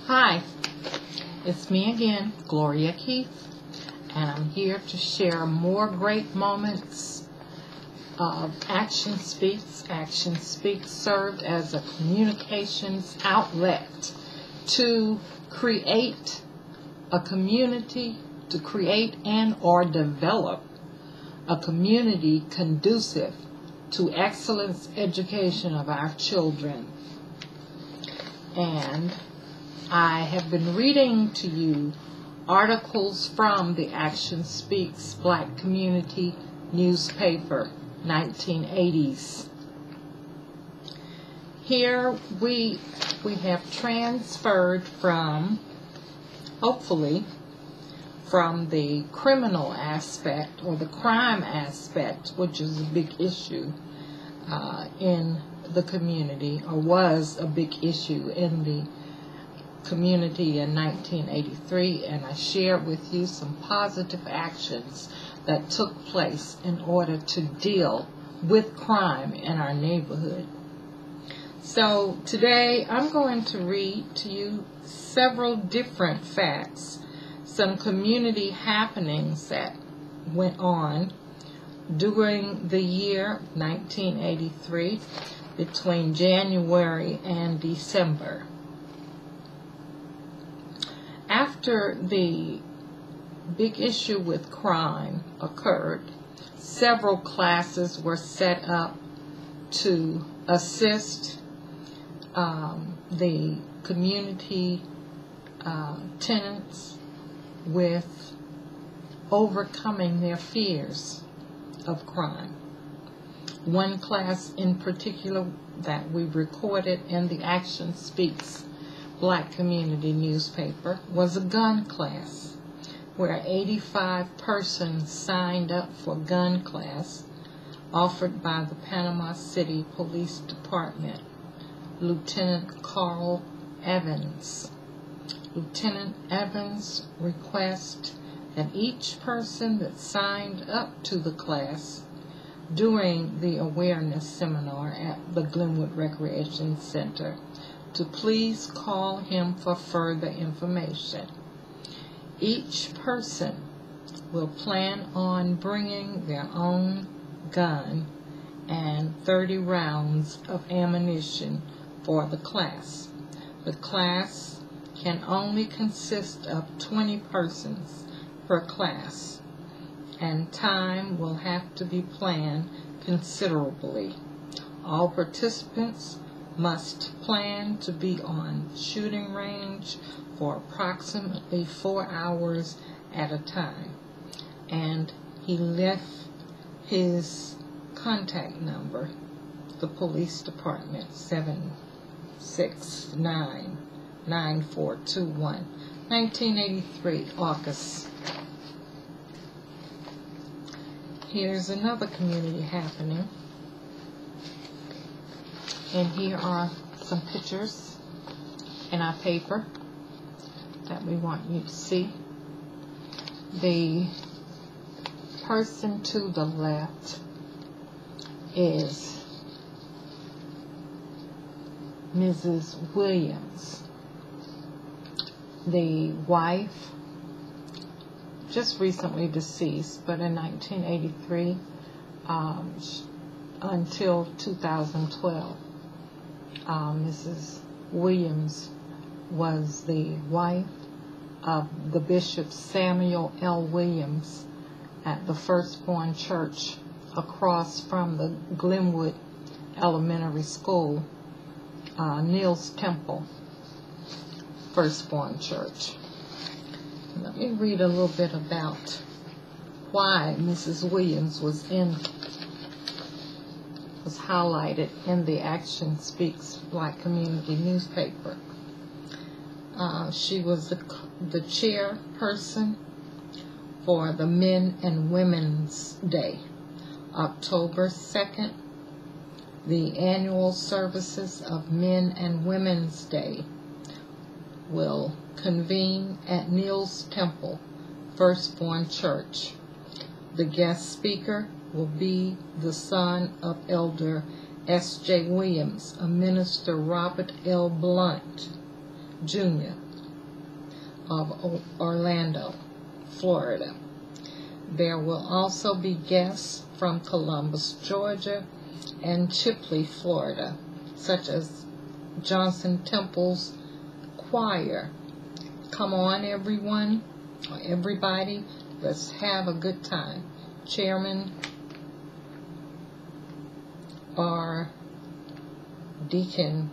Hi, it's me again, Gloria J, and I'm here to share more great moments of Action Speaks. Action Speaks served as a communications outlet to create a community, to create and or develop a community conducive to excellence education of our children. And I have been reading to you articles from the Action Speaks Black Community newspaper, 1980s. Here we have transferred from, hopefully, from the criminal aspect or the crime aspect, which is a big issue in the community, or was a big issue in the community in 1983, and I shared with you some positive actions that took place in order to deal with crime in our neighborhood. So today I'm going to read to you several different facts, some community happenings that went on during the year 1983 between January and December. After the big issue with crime occurred, several classes were set up to assist the community tenants with overcoming their fears of crime. One class in particular that we recorded in the Action Speaks Black Community newspaper was a gun class, where 85 persons signed up for gun class offered by the Panama City Police Department, Lieutenant Carl Evans. Lieutenant Evans requested that each person that signed up to the class during the awareness seminar at the Glenwood Recreation Center to please call him for further information. Each person will plan on bringing their own gun and 30 rounds of ammunition for the class. The class can only consist of 20 persons per class, and time will have to be planned considerably. All participants must plan to be on shooting range for approximately 4 hours at a time. And he left his contact number, the police department, 769-9421, 1983, August. Here's another community happening. And here are some pictures in our paper that we want you to see. The person to the left is Mrs. Williams. The wife, just recently deceased, but in 1983 until 2012. Mrs. Williams was the wife of the Bishop Samuel L. Williams at the Firstborn Church across from the Glenwood Elementary School, Neil's Temple, Firstborn Church. Let me read a little bit about why Mrs. Williams was highlighted in the Action Speaks Black Community newspaper. She was the chairperson for the Men and Women's Day, October 2nd. The annual services of Men and Women's Day will convene at Neil's Temple, Firstborn Church. The guest speaker will be the son of Elder S.J. Williams, a minister Robert L. Blunt, Jr., of Orlando, Florida. There will also be guests from Columbus, Georgia, and Chipley, Florida, such as Johnson Temple's choir. Come on, everyone, or everybody, let's have a good time. Chairman are Deacon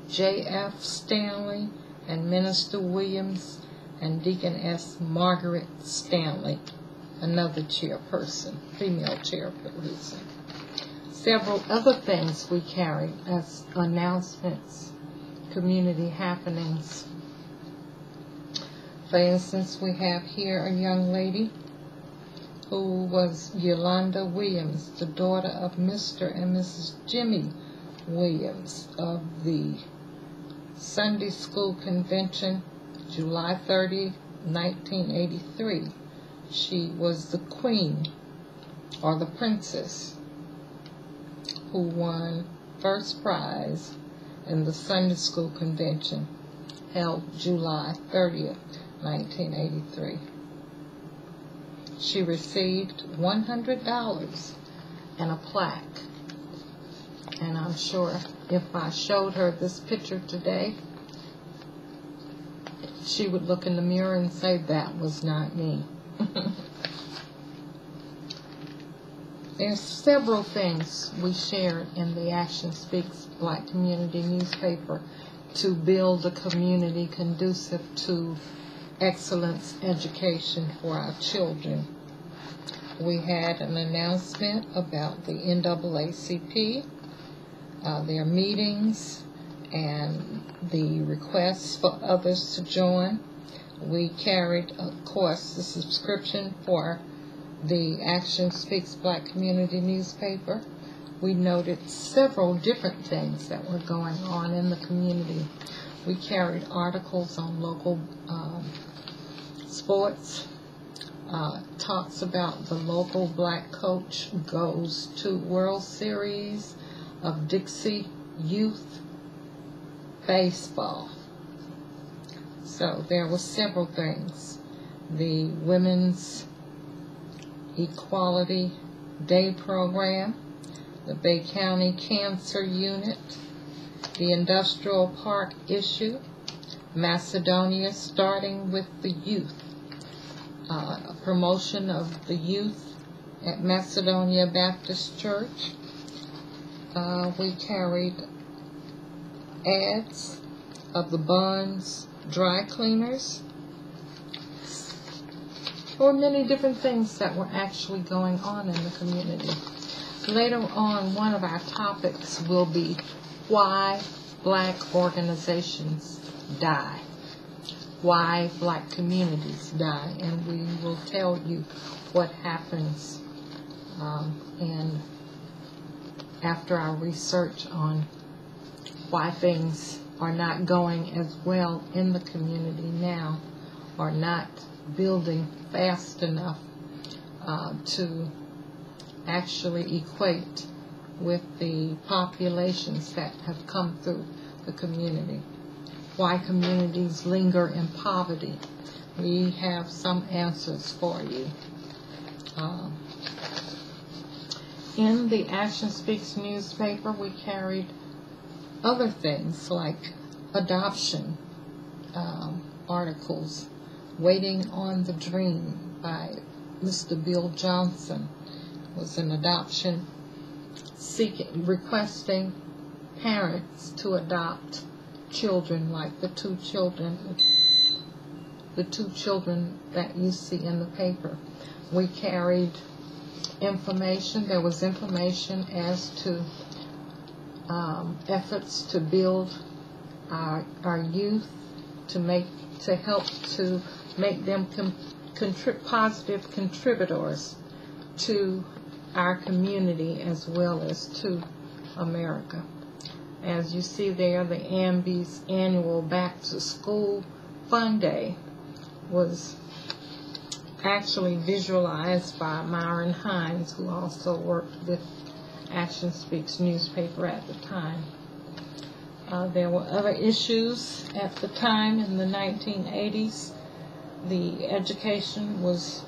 J.F. Stanley and Minister Williams and Deaconess Margaret Stanley, another chairperson, female chairperson. Several other things we carried as announcements, community happenings. For instance, we have here a young lady who was Yolanda Williams, the daughter of Mr. and Mrs. Jimmy Williams of the Sunday School Convention, July 30, 1983. She was the queen, or the princess, who won first prize in the Sunday School Convention held July 30th, 1983. She received $100 and a plaque. And I'm sure if I showed her this picture today, she would look in the mirror and say, that was not me. There's several things we shared in the Action Speaks Black Community newspaper to build a community conducive to excellence education for our children. We had an announcement about the NAACP, their meetings, and the requests for others to join. We carried, of course, the subscription for the Action Speaks Black Community newspaper. We noted several different things that were going on in the community. We carried articles on local sports, talks about the local black coach goes to World Series of Dixie Youth Baseball. So there were several things. The Women's Equality Day program, the Bay County Cancer Unit, the Industrial Park issue, Macedonia starting with the youth, a promotion of the youth at Macedonia Baptist Church. We carried ads of the Buns dry cleaners. There were many different things that were actually going on in the community. Later on, one of our topics will be why black organizations die, why black communities die, and we will tell you what happens and after our research on why things are not going as well in the community now, or not building fast enough to actually equate with the populations that have come through the community. Why communities linger in poverty. We have some answers for you. In the Action Speaks newspaper, we carried other things like adoption articles. Waiting on the Dream by Mr. Bill Johnson was an adoption requesting parents to adopt children like the two children that you see in the paper. We carried information. There was information as to efforts to build our youth, to help to make them positive contributors to our community as well as to America. As you see there, the AMBI's annual Back to School Fun Day was actually visualized by Myron Hines, who also worked with Action Speaks newspaper at the time. There were other issues at the time in the 1980s The education was,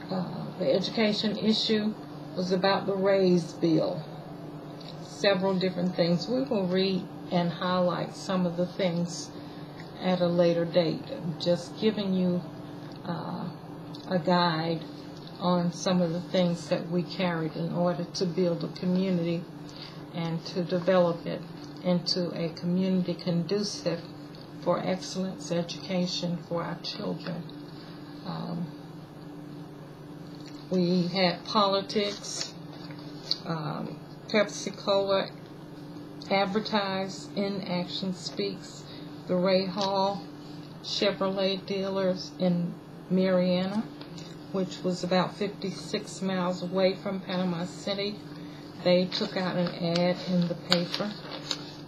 the education issue was about the raise bill. Several different things. We will read and highlight some of the things at a later date. Just giving you a guide on some of the things that we carried in order to build a community and to develop it into a community conducive for excellence education for our children. We had politics, Pepsi Cola advertised in Action Speaks, the Ray Hall Chevrolet dealers in Mariana, which was about 56 miles away from Panama City. They took out an ad in the paper.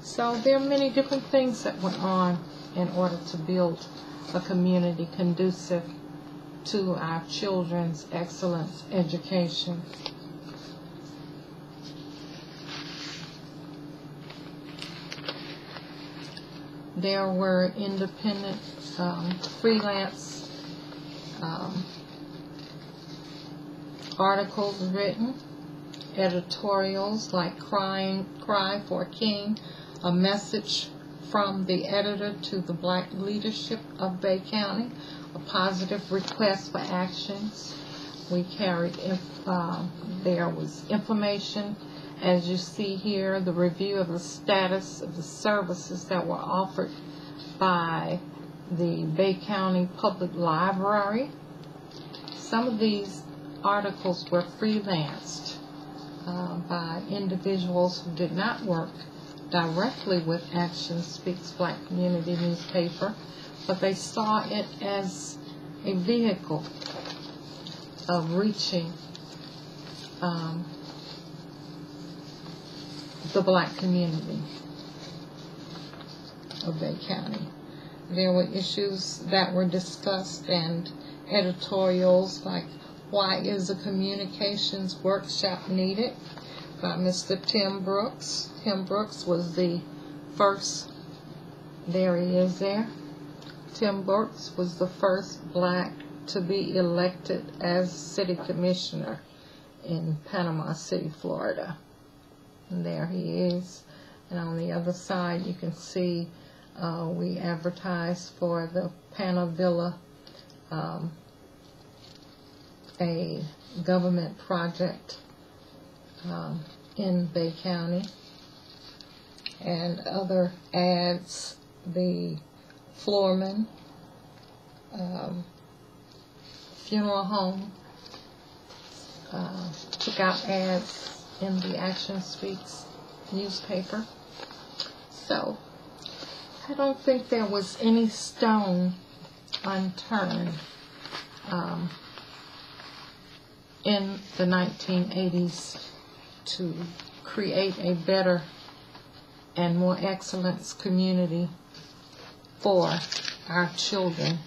So there are many different things that went on in order to build a community conducive to our children's excellence education. There were independent, freelance articles written, editorials like Cry for a King, a message from the editor to the black leadership of Bay County, a positive request for actions. We carried, there was information, as you see here, the review of the status of the services that were offered by the Bay County Public Library. Some of these articles were freelanced by individuals who did not work directly with Action Speaks Black Community newspaper, but they saw it as a vehicle of reaching the black community of Bay County. There were issues that were discussed and editorials like, why is a communications workshop needed? By Mr. Tim Brooks. Tim Brooks was the first, there he is there. Tim Brooks was the first black to be elected as city commissioner in Panama City, Florida. And there he is. And on the other side you can see we advertised for the Panavilla, a government project in Bay County, and other ads. The Floorman funeral home took out ads in the Action Speaks newspaper. So I don't think there was any stone unturned in the 1980s to create a better and more excellent community for our children.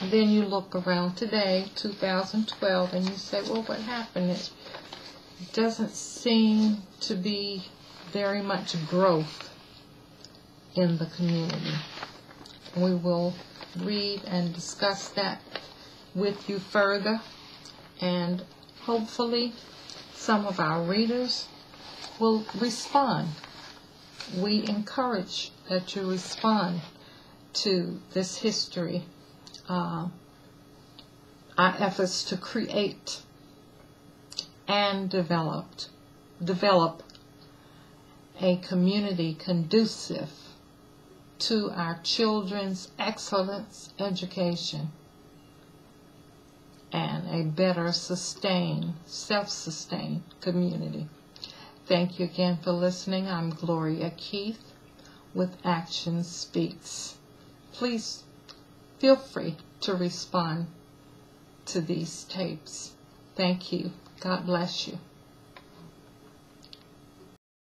And then you look around today, 2012, and you say, well, what happened? It doesn't seem to be very much growth in the community. We will read and discuss that with you further, and hopefully some of our readers will respond. We encourage that you respond to this history, our efforts to create and develop a community conducive to our children's excellence education and a better self-sustained community. Thank you again for listening. I'm Gloria Keith with Action Speaks. Please feel free to respond to these tapes. Thank you. God bless you.